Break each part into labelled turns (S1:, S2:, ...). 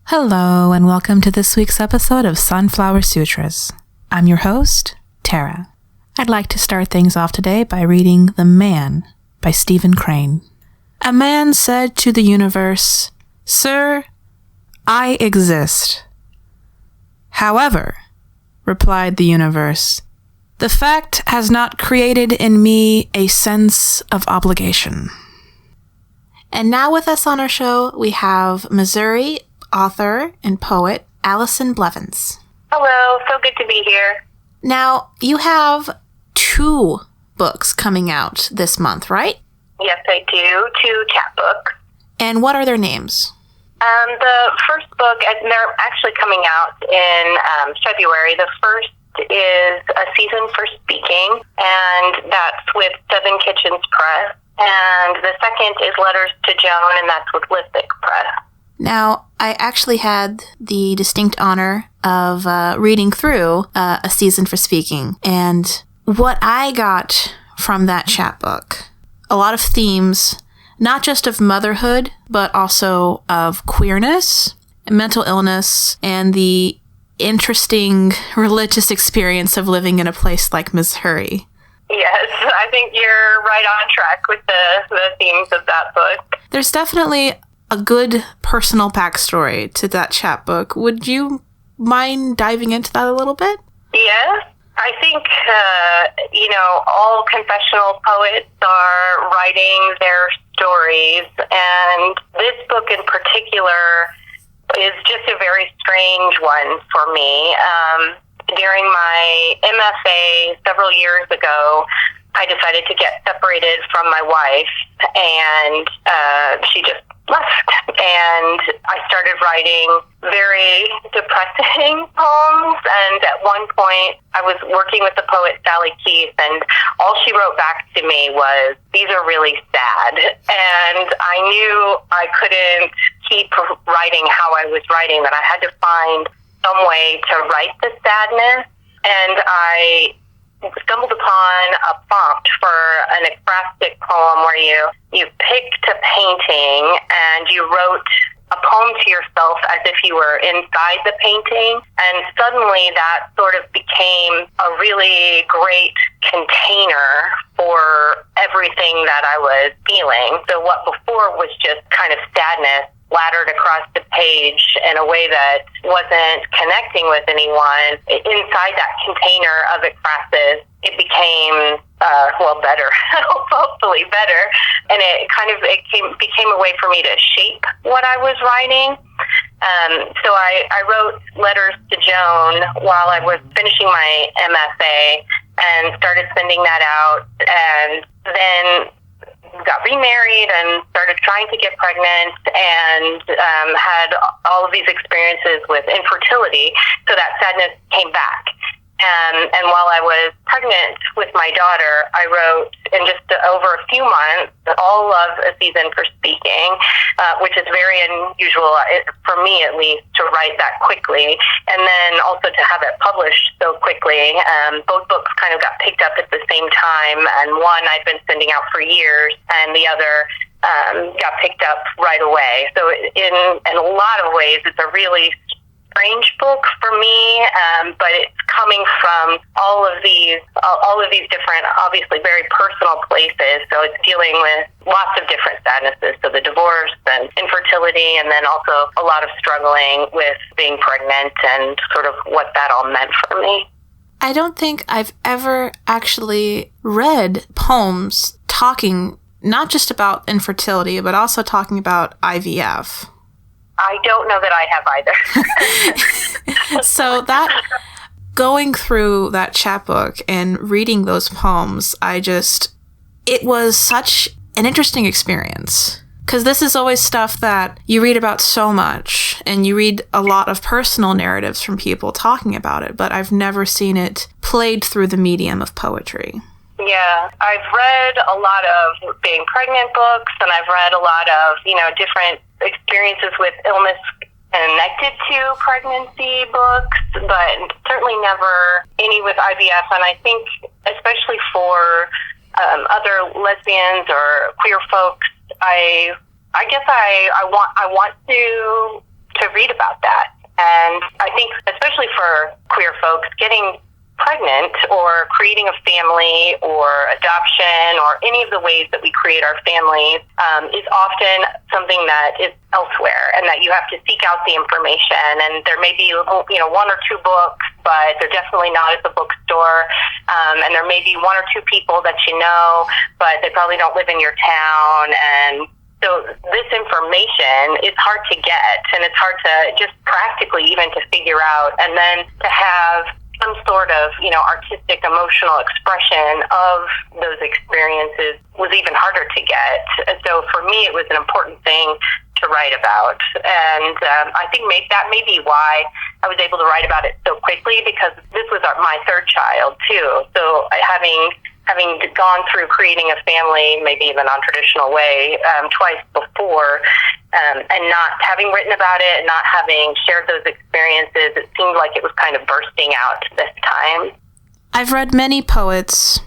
S1: Hello, and welcome to this week's episode of Sunflower Sutras. I'm your host, Tara. I'd like to start things off today by reading The Man by Stephen Crane. A man said to the universe, "Sir, I exist." "However," replied the universe, "the fact has not created in me a sense of obligation." And now with us on our show, we have Missouri author and poet Allison Blevins.
S2: Hello, so good to be here.
S1: Now, you have 2 books coming out this month, right?
S2: Yes, I do. 2 chapbooks.
S1: And what are their names?
S2: The first book, and they're actually coming out in February. The first is A Season for Speaking, and that's with Seven Kitchens Press. And the second is Letters to Joan, and that's with Lipstick Press.
S1: Now, I actually had the distinct honor of reading through A Season for Speaking, and what I got from that chapbook, a lot of themes, not just of motherhood, but also of queerness, mental illness, and the interesting religious experience of living in a place like Missouri.
S2: Yes, I think you're right on track with the themes of that book.
S1: There's definitely a good personal backstory to that chapbook. Would you mind diving into that a little bit?
S2: Yes. I think, all confessional poets are writing their stories, and this book in particular is just a very strange one for me. During my MFA several years ago, I decided to get separated from my wife, and she just left. And I started writing very depressing poems, and at one point I was working with the poet Sally Keith, and all she wrote back to me was, "These are really sad." And I knew I couldn't keep writing how I was writing, that I had to find some way to write the sadness. And I stumbled upon a prompt for an ekphrastic poem where you picked a painting and you wrote a poem to yourself as if you were inside the painting, and suddenly that sort of became a really great container for everything that I was feeling. So what before was just kind of sadness splattered across the page in a way that wasn't connecting with anyone, inside that container of ekphrasis, it became better, hopefully better, and it became a way for me to shape what I was writing. So I wrote Letters to Joan while I was finishing my MFA and started sending that out, and then got remarried and started trying to get pregnant, and had all of these experiences with infertility, so that sadness came back. And while I was pregnant with my daughter, I wrote, in just over a few months, all of A Season for Speaking, which is very unusual, for me at least, to write that quickly, and then also to have it published so quickly. Both books kind of got picked up at the same time, and one I'd been sending out for years, and the other got picked up right away. So in a lot of ways, it's a really strange book for me, but it's coming from all of these different, obviously very personal places. So it's dealing with lots of different sadnesses, so the divorce and infertility, and then also a lot of struggling with being pregnant and sort of what that all meant for me.
S1: I don't think I've ever actually read poems talking not just about infertility, but also talking about IVF.
S2: I don't know that I have either.
S1: So that, going through that chapbook and reading those poems, it was such an interesting experience. Because this is always stuff that you read about so much, and you read a lot of personal narratives from people talking about it, but I've never seen it played through the medium of poetry.
S2: Yeah, I've read a lot of being pregnant books, and I've read a lot of, different experiences with illness connected to pregnancy books, but certainly never any with IVF. And I think especially for other lesbians or queer folks, I guess I want to read about think, especially for queer folks, getting pregnant or creating a family or adoption or any of the ways that we create our families is often something that is elsewhere, and that you have to seek out the information. And there may be, one or two books, but they're definitely not at the bookstore. And there may be one or two people that you know, but they probably don't live in your town. And so this information is hard to get, and it's hard to just practically even to figure out, and then to have some sort of, artistic, emotional expression of those experiences was even harder to get. And so for me, it was an important thing to write about. And I think that may be why I was able to write about it so quickly, because this was my third child too. So having gone through creating a family, maybe in a non-traditional way, twice before, and not having written about it and not having shared those experiences, it seemed like it was kind of bursting out this time.
S1: I've read many poets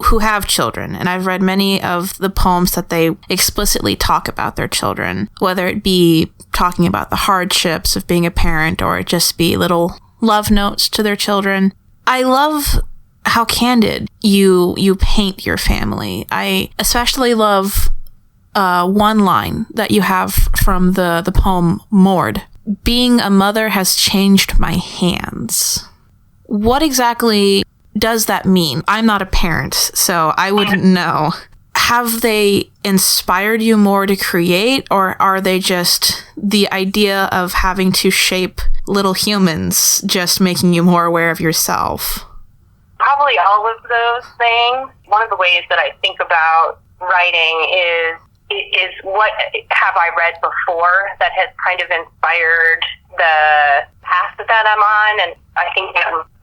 S1: who have children, and I've read many of the poems that they explicitly talk about their children, whether it be talking about the hardships of being a parent or it just be little love notes to their children. I love how candid you paint your family. I especially love one line that you have from the poem Moored. Being a mother has changed my hands. What exactly does that mean? I'm not a parent, so I wouldn't know. Have they inspired you more to create, or are they just the idea of having to shape little humans just making you more aware of yourself?
S2: Probably all of those things. One of the ways that I think about writing is what have I read before that has kind of inspired the path that I'm on. And I think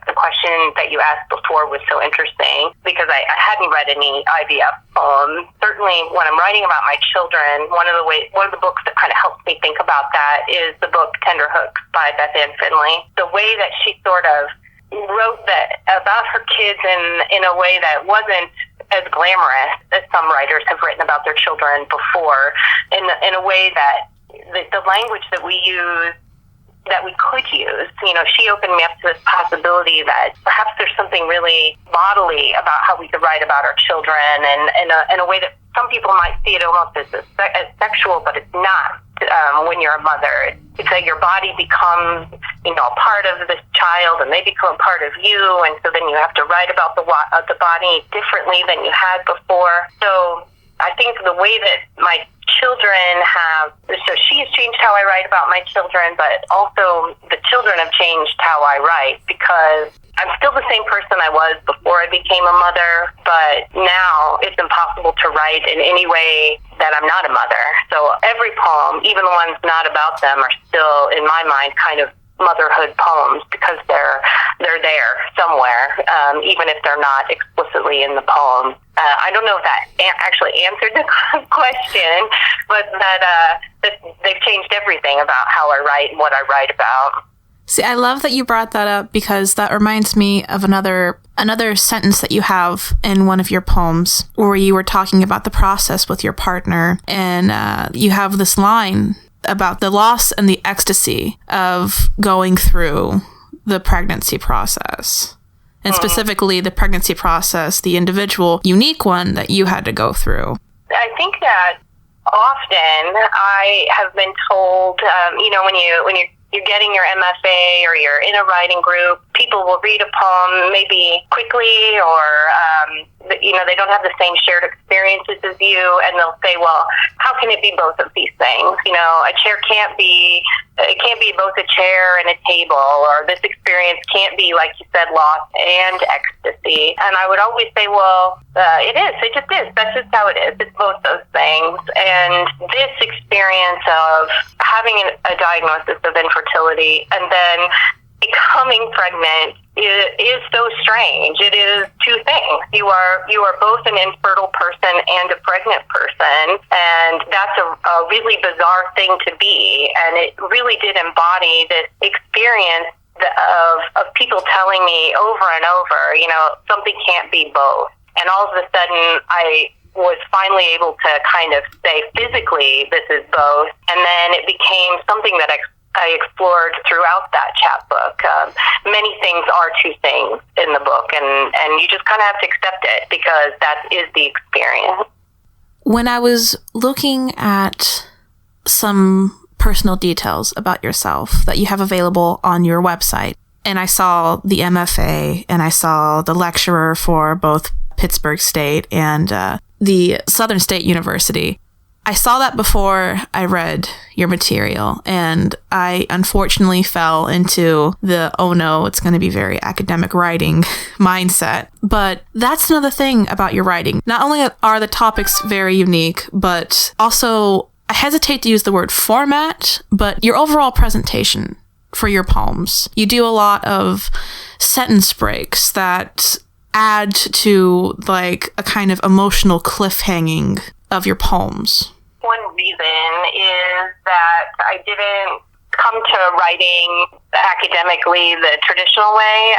S2: the question that you asked before was so interesting, because I hadn't read any IVF poems. Certainly when I'm writing about my children, one of the books that kind of helps me think about that is the book Tender Hooks by Beth Ann Finley. The way that she sort of wrote that about her kids in a way that wasn't as glamorous as some writers have written about their children before, in a way that the language that we use, that we could use, she opened me up to this possibility that perhaps there's something really bodily about how we could write about our children, and in a way that some people might see it almost as sexual, but it's not. When you're a mother, it's like your body becomes, a part of this child, and they become a part of you, and so then you have to write about the body differently than you had before. So I think the way that my children so she has changed how I write about my children, but also the children have changed how I write, because I'm still the same person I was before I became a mother, but now it's impossible to write in any way that I'm not a mother. So every poem, even the ones not about them, are still, in my mind, kind of motherhood poems, because they're there somewhere, even if they're not explicitly in the poem. I don't know if that actually answered the question, but that they've changed everything about how I write and what I write about.
S1: See, I love that you brought that up, because that reminds me of another sentence that you have in one of your poems where you were talking about the process with your partner, and you have this line about the loss and the ecstasy of going through the pregnancy process. And specifically the pregnancy process, the individual, unique one that you had to go through.
S2: I think that often I have been told, when you're getting your MFA or you're in a writing group, people will read a poem maybe quickly, or they don't have the same shared experiences as you, and they'll say, well, how can it be both of these things? A chair can't be both a chair and a table, or this experience can't be, like you said, loss and ecstasy. And I would always say, well, it is. It just is. That's just how it is. It's both those things. And this experience of having a diagnosis of infertility and then becoming pregnant is so strange. It is two things. You are both an infertile person and a pregnant person, and that's a really bizarre thing to be. And it really did embody this experience of people telling me over and over, something can't be both. And all of a sudden, I was finally able to kind of say physically, this is both. And then it became something that I explored throughout that chapbook. Many things are two things in the book, and you just kind of have to accept it because that is the experience.
S1: When I was looking at some personal details about yourself that you have available on your website, and I saw the MFA, and I saw the lecturer for both Pittsburgh State and the Southern State University, I saw that before I read your material, and I unfortunately fell into the, oh no, it's going to be very academic writing mindset. But that's another thing about your writing. Not only are the topics very unique, but also, I hesitate to use the word format, but your overall presentation for your poems. You do a lot of sentence breaks that add to like a kind of emotional cliffhanging of your poems.
S2: One reason is that I didn't come to writing academically the traditional way.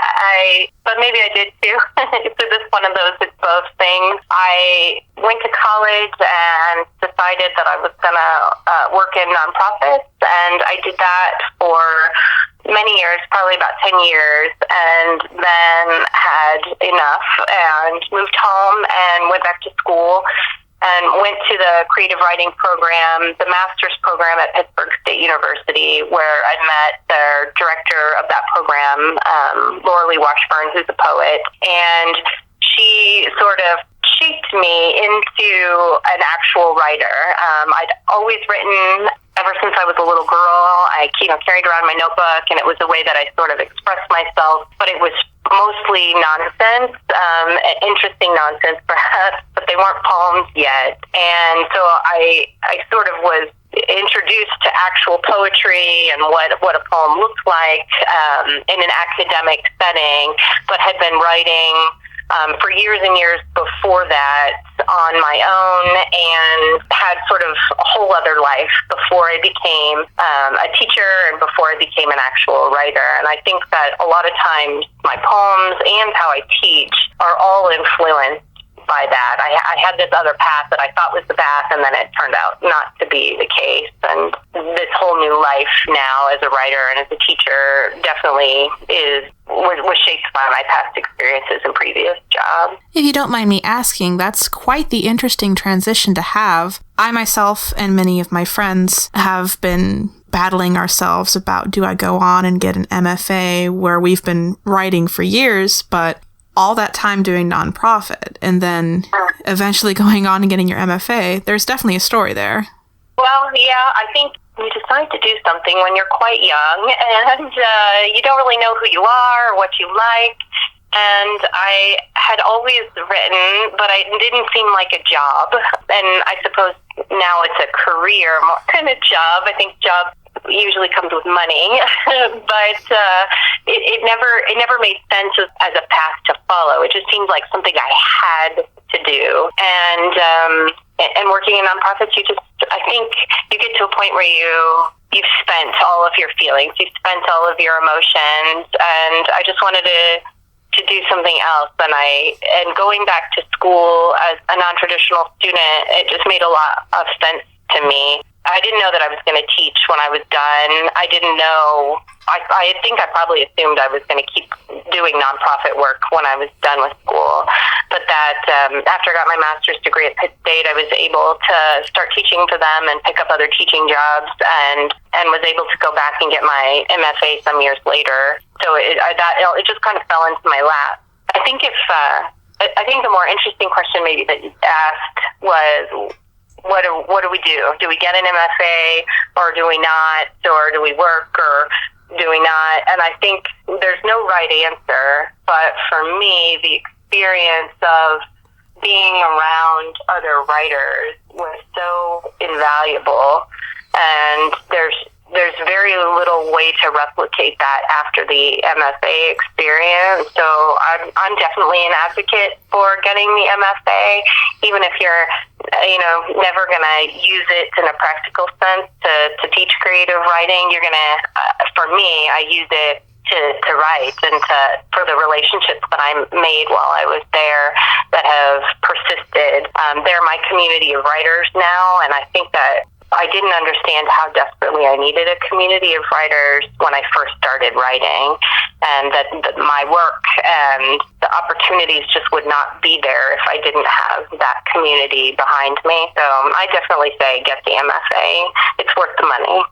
S2: But maybe I did too. So this one of those, it's both things. I went to college and decided that I was going to work in nonprofits, and I did that for many years, probably about 10 years, and then had enough and moved home and went back to school and went to the creative writing program, the master's program at Pittsburgh State University, where I met the director of that program, Laura Lee Washburn, who's a poet, and she sort of shaped me into an actual writer. I'd always written ever since I was a little girl. I carried around my notebook, and it was a way that I sort of expressed myself, but it was mostly nonsense, interesting nonsense perhaps, but they weren't poems yet. And so I sort of was introduced to actual poetry and what a poem looks like in an academic setting, but had been writing for years and years before that on my own, and had sort of a whole other life before I became a teacher and before I became an actual writer. And I think that a lot of times my poems and how I teach are all influenced by that. I had this other path that I thought was the path, and then it turned out not to be the case. And this whole new life now as a writer and as a teacher definitely was shaped by my past experiences and previous jobs.
S1: If you don't mind me asking, that's quite the interesting transition to have. I myself and many of my friends have been battling ourselves about, do I go on and get an MFA, where we've been writing for years, but all that time doing nonprofit, and then eventually going on and getting your MFA, there's definitely a story there.
S2: Well, yeah, I think you decide to do something when you're quite young, and you don't really know who you are or what you like. And I had always written, but it didn't seem like a job. And I suppose now it's a career more than a job. I think job usually comes with money, but it never made sense as a path to follow. It just seemed like something I had to do. And working in nonprofits, I think you get to a point where you've spent all of your feelings, you've spent all of your emotions, and I just wanted to do something else. And going back to school as a non-traditional student, it just made a lot of sense to me. I didn't know that I was going to teach when I was done. I didn't know. I think I probably assumed I was going to keep doing nonprofit work when I was done with school. But that after I got my master's degree at Pitt State, I was able to start teaching for them and pick up other teaching jobs, and was able to go back and get my MFA some years later. So it just kind of fell into my lap. I think the more interesting question maybe that you asked was, what do we do? Do we get an MFA, or do we not? Or do we work, or do we not? And I think there's no right answer, but for me, the experience of being around other writers was so invaluable, and there's very little way to replicate that after the MFA experience. So I'm definitely an advocate for getting the MFA, even if you're never going to use it in a practical sense to teach creative writing. You're going to, for me, I use it to write and for the relationships that I made while I was there that have persisted. They're my community of writers now, and I think that I didn't understand how desperately I needed a community of writers when I first started writing, and that my work and the opportunities just would not be there if I didn't have that community behind me. So I definitely say get the MFA. It's worth the money.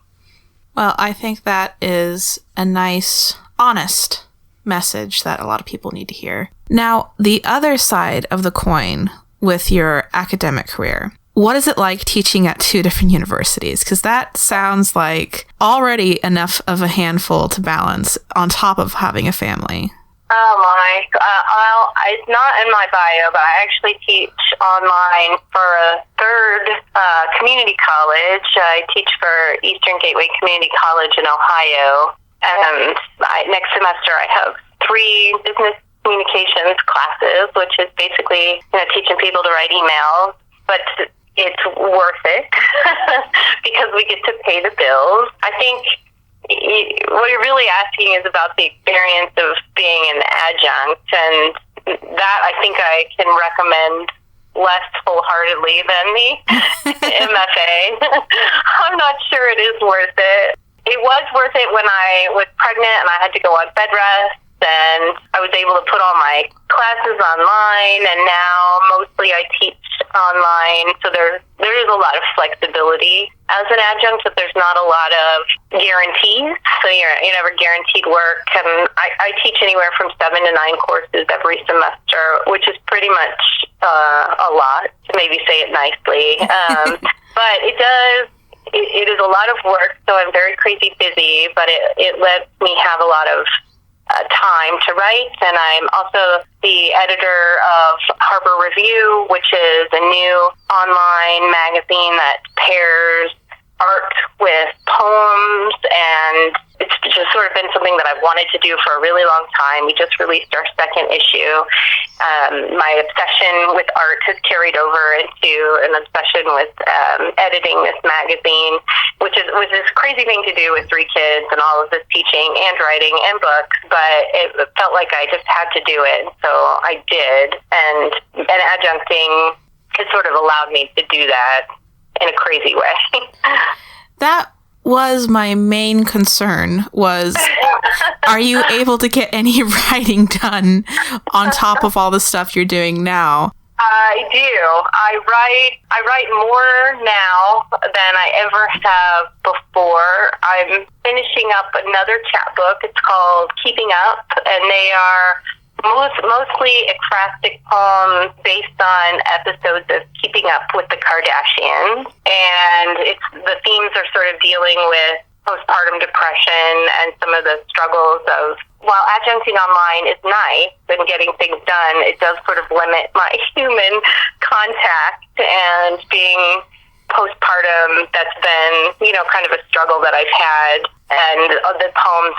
S1: Well, I think that is a nice, honest message that a lot of people need to hear. Now, the other side of the coin with your academic career. What is it like teaching at 2 different universities? Because that sounds like already enough of a handful to balance on top of having a family.
S2: Oh my! It's not in my bio, but I actually teach online for a third community college. I teach for Eastern Gateway Community College in Ohio, and next semester I have 3 business communications classes, which is basically teaching people to write emails, but it's worth it because we get to pay the bills. I think what you're really asking is about the experience of being an adjunct, and that I think I can recommend less wholeheartedly than the MFA. I'm not sure it is worth it. It was worth it when I was pregnant and I had to go on bed rest, and I was able to put all my classes online, and now mostly I teach online, so there is a lot of flexibility as an adjunct, but there's not a lot of guarantees, so you're never guaranteed work, and I teach anywhere from 7 to 9 courses every semester, which is pretty much a lot, to maybe say it nicely, but it is a lot of work, so I'm very crazy busy, but it lets me have a lot of time to write, and I'm also the editor of Harbor Review, which is a new online magazine that pairs art with poems, and it's just sort of been something that I've wanted to do for a really long time. We just released our 2nd issue. My obsession with art has carried over into an obsession with editing this magazine, which was this crazy thing to do with 3 kids and all of this teaching and writing and books, but it felt like I just had to do it, so I did, and adjuncting has sort of allowed me to do that in a crazy way.
S1: That was my main concern, was are you able to get any writing done on top of all the stuff you're doing now?
S2: I do. I write more now than I ever have before. I'm finishing up another chapbook. It's called Keeping Up, and they are mostly ekphrastic poems based on episodes of Keeping Up with the Kardashians, and the themes are sort of dealing with postpartum depression and some of the struggles of, while adjuncting online is nice and getting things done, it does sort of limit my human contact, and being postpartum, that's been, kind of a struggle that I've had, and the poems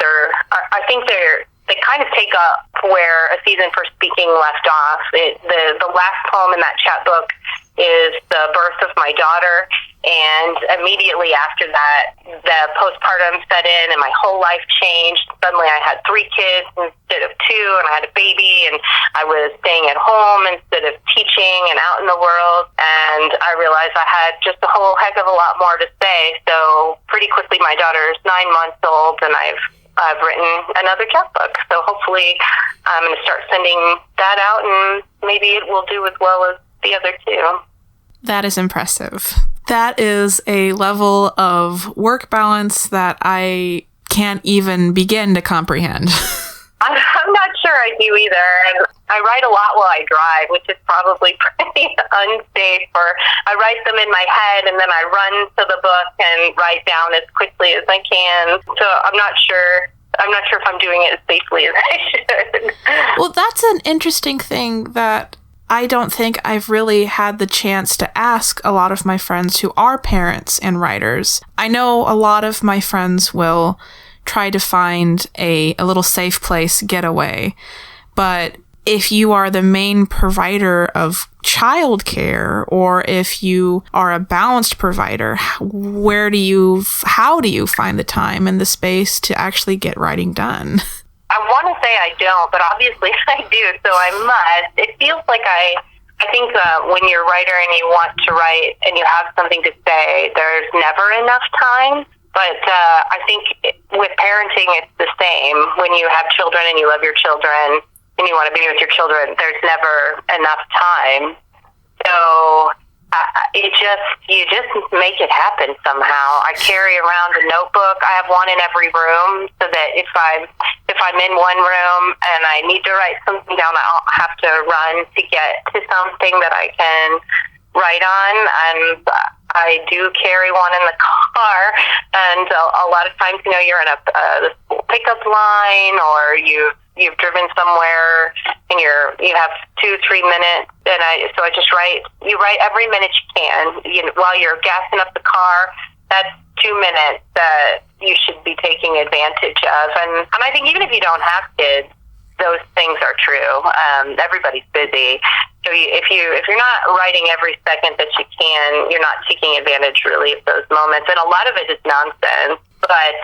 S2: I think they kind of take up where A Season for Speaking left off. The last poem in that chapbook is the birth of my daughter, and immediately after that, the postpartum set in and my whole life changed. Suddenly I had 3 kids instead of 2, and I had a baby, and I was staying at home instead of teaching and out in the world, and I realized I had just a whole heck of a lot more to say. So pretty quickly my daughter is 9 months old, and I've written another chapbook. So hopefully I'm going to start sending that out, and maybe it will do as well as the other 2.
S1: That is impressive. That is a level of work balance that I can't even begin to comprehend.
S2: I'm not sure I do either. And I write a lot while I drive, which is probably pretty unsafe. Or I write them in my head, and then I run to the book and write down as quickly as I can. So I'm not sure if I'm doing it as safely as I should.
S1: Well, that's an interesting thing that I don't think I've really had the chance to ask a lot of my friends who are parents and writers. I know a lot of my friends will try to find a little safe place getaway, but if you are the main provider of childcare, or if you are a balanced provider, how do you find the time and the space to actually get writing done? I
S2: want to say I don't, but obviously I do, so I must. It feels like I I think when you're a writer and you want to write and you have something to say, there's never enough time. But I think with parenting, it's the same. When you have children and you love your children and you want to be with your children, there's never enough time. So you just make it happen somehow. I carry around a notebook. I have one in every room so that if I'm in one room and I need to write something down, I don't have to run to get to something that I can write on. And I do carry one in the car, and a lot of times, you're in the pickup line, or you've driven somewhere, and you have 2-3 minutes, and so I just write. You write every minute you can. While you're gassing up the car, that's 2 minutes that you should be taking advantage of. And I think even if you don't have kids, those things are true. Everybody's busy. So if you're not writing every second that you can, you're not taking advantage really of those moments. And a lot of it is nonsense. But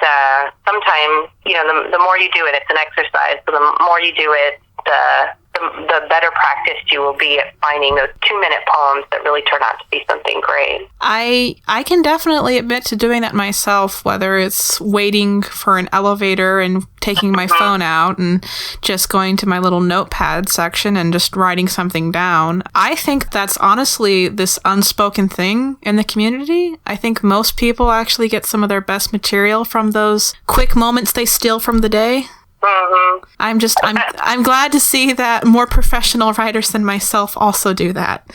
S2: sometimes, the more you do it, it's an exercise. So the more you do it, the better practiced you will be at finding those 2-minute poems that really turn out to be something great.
S1: I can definitely admit to doing that myself, whether it's waiting for an elevator and taking my phone out and just going to my little notepad section and just writing something down. I think that's honestly this unspoken thing in the community. I think most people actually get some of their best material from those quick moments they steal from the day.
S2: Mm-hmm.
S1: I'm glad to see that more professional writers than myself also do that.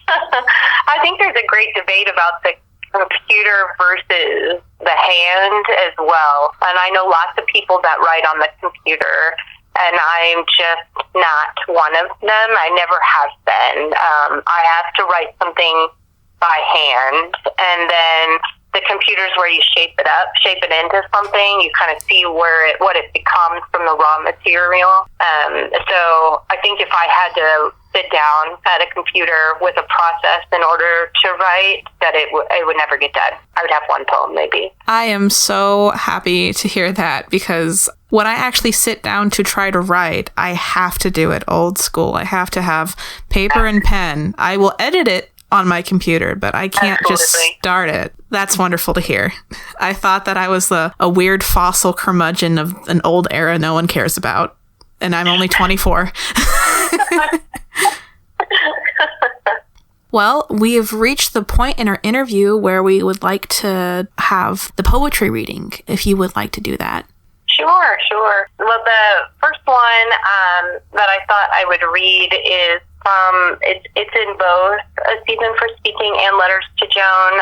S2: I think there's a great debate about the computer versus the hand as well. And I know lots of people that write on the computer, and I'm just not one of them. I never have been. I have to write something by hand, and then the computer's where you shape it into something. You kind of see what it becomes from the raw material. So I think if I had to sit down at a computer with a process in order to write, that it would never get done. I would have one poem maybe.
S1: I am so happy to hear that, because when I actually sit down to try to write, I have to do it old school. I have to have paper and pen. I will edit it on my computer, but I can't just start it. That's wonderful to hear. I thought that I was a weird fossil curmudgeon of an old era no one cares about, and I'm only 24. Well, we have reached the point in our interview where we would like to have the poetry reading, if you would like to do that.
S2: Sure. Well, the first one that I thought I would read is it's in both A Season for Speaking and Letters to Joan.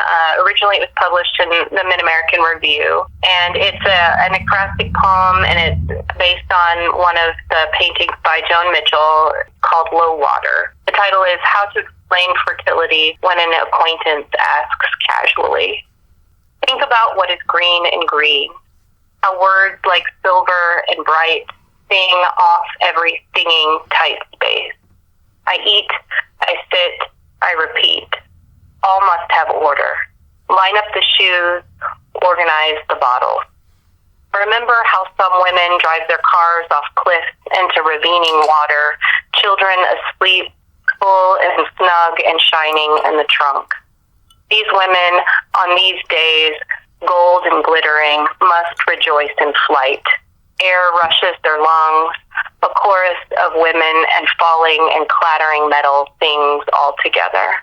S2: Originally it was published in the Mid-American Review, and it's an acrostic poem, and it's based on one of the paintings by Joan Mitchell called Low Water. The title is How to Explain Fertility When an Acquaintance Asks Casually. Think about what is green and green, how words like silver and bright sing off every stinging tight space. I eat, I sit, I repeat. All must have order. Line up the shoes, organize the bottles. Remember how some women drive their cars off cliffs into ravining water, children asleep, full and snug and shining in the trunk. These women, on these days, gold and glittering, must rejoice in flight. Air rushes their lungs. A chorus of women and falling and clattering metal sings all together.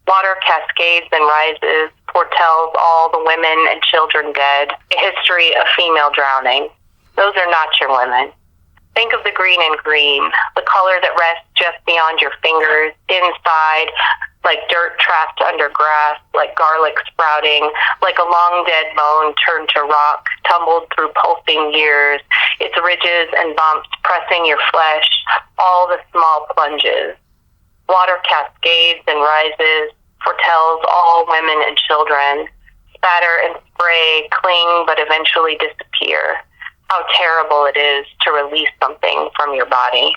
S2: Water cascades and rises, foretells all the women and children dead, a history of female drowning. Those are not your women. Think of the green and green, the color that rests just beyond your fingers, inside, like dirt trapped under grass, like garlic sprouting, like a long dead bone turned to rock, tumbled through pulsing years, its ridges and bumps pressing your flesh, all the small plunges. Water cascades and rises, foretells all women and children, spatter and spray, cling but eventually disappear. How terrible it is to release something from your body.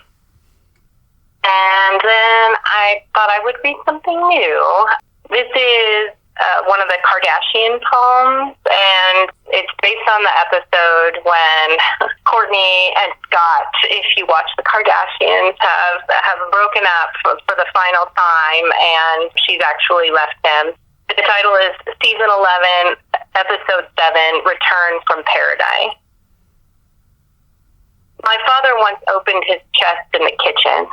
S2: And then I thought I would read something new. This is one of the Kardashian poems, and it's based on the episode when Kourtney and Scott, if you watch the Kardashians, have broken up for the final time, and she's actually left him. The title is Season 11, Episode 7, Return from Paradise. My father once opened his chest in the kitchen.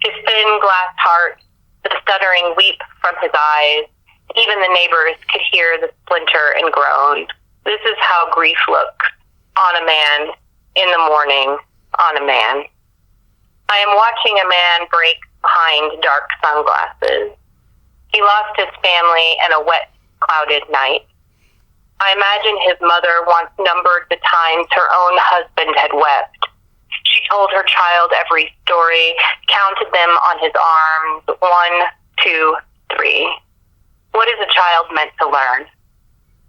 S2: His thin glass heart, the stuttering weep from his eyes. Even the neighbors could hear the splinter and groan. This is how grief looks on a man, in the morning, on a man. I am watching a man break behind dark sunglasses. He lost his family in a wet, clouded night. I imagine his mother once numbered the times her own husband had wept. She told her child every story, counted them on his arms, 1, 2, 3. What is a child meant to learn?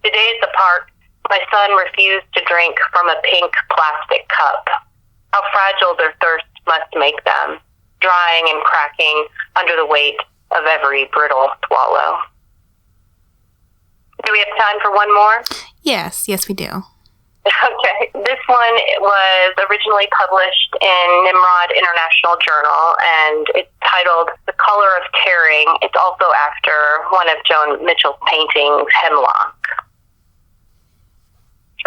S2: Today at the park, my son refused to drink from a pink plastic cup. How fragile their thirst must make them, drying and cracking under the weight of every brittle swallow. Do we have time for one more?
S1: Yes, we do.
S2: Okay. This one was originally published in Nimrod International Journal, and it's titled The Color of Caring. It's also after one of Joan Mitchell's paintings, Hemlock.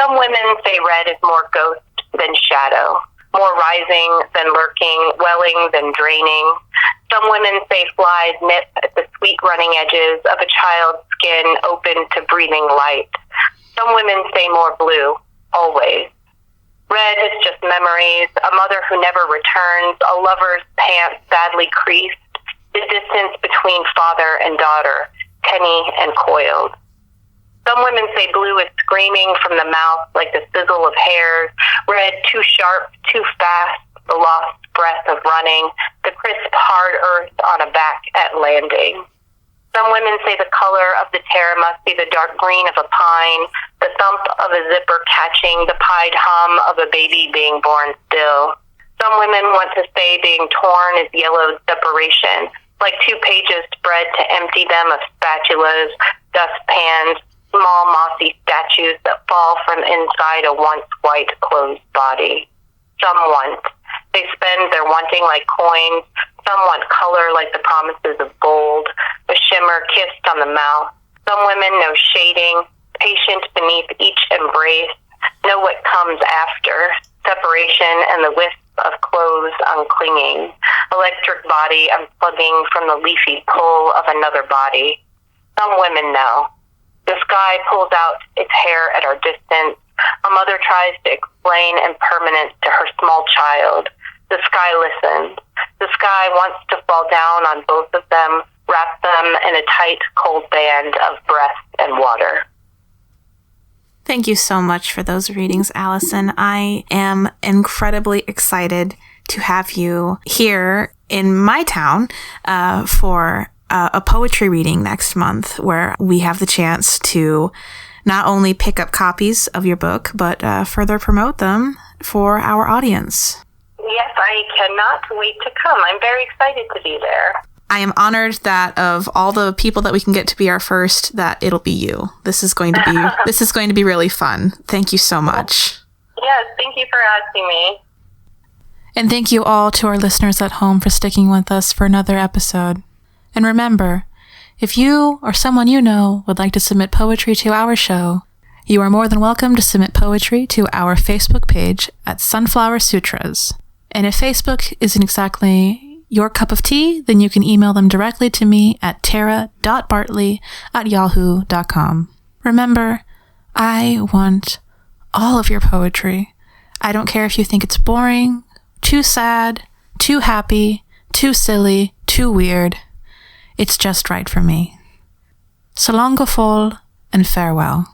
S2: Some women say red is more ghost than shadow, more rising than lurking, welling than draining. Some women say flies nip at the sweet running edges of a child's skin open to breathing light. Some women say more blue, always. Red is just memories, a mother who never returns, a lover's pants badly creased, the distance between father and daughter, penny and coiled. Some women say blue is screaming from the mouth like the sizzle of hairs, red too sharp, too fast, the lost breath of running, the crisp hard earth on a back at landing. Some women say the color of the tear must be the dark green of a pine, the thump of a zipper catching, the pied hum of a baby being born still. Some women want to say being torn is yellowed separation, like 2 pages spread to empty them of spatulas, dustpans, small mossy statues that fall from inside a once white closed body. Some want. They spend their wanting like coins. Some want color like the promises of gold, a shimmer kissed on the mouth. Some women know shading, patient beneath each embrace, know what comes after, separation and the wisp of clothes unclinging, electric body unplugging from the leafy pull of another body. Some women know. The sky pulls out its hair at our distance. A mother tries to explain impermanence to her small child. The sky listens. The sky wants to fall down on both of them, wrap them in a tight, cold band of breath and water.
S1: Thank you so much for those readings, Allison. I am incredibly excited to have you here in my town for a poetry reading next month, where we have the chance to not only pick up copies of your book, but further promote them for our audience.
S2: Yes, I cannot wait to come. I'm very excited to be there.
S1: I am honored that of all the people that we can get to be our first, that it'll be you. This is going to be really fun. Thank you so much.
S2: Yes, thank you for asking me.
S1: And thank you all to our listeners at home for sticking with us for another episode. And remember, if you or someone you know would like to submit poetry to our show, you are more than welcome to submit poetry to our Facebook page at Sunflower Sutras. And if Facebook isn't exactly your cup of tea, then you can email them directly to me at tara.bartley@yahoo.com. Remember, I want all of your poetry. I don't care if you think it's boring, too sad, too happy, too silly, too weird. It's just right for me. So long, go full, and farewell.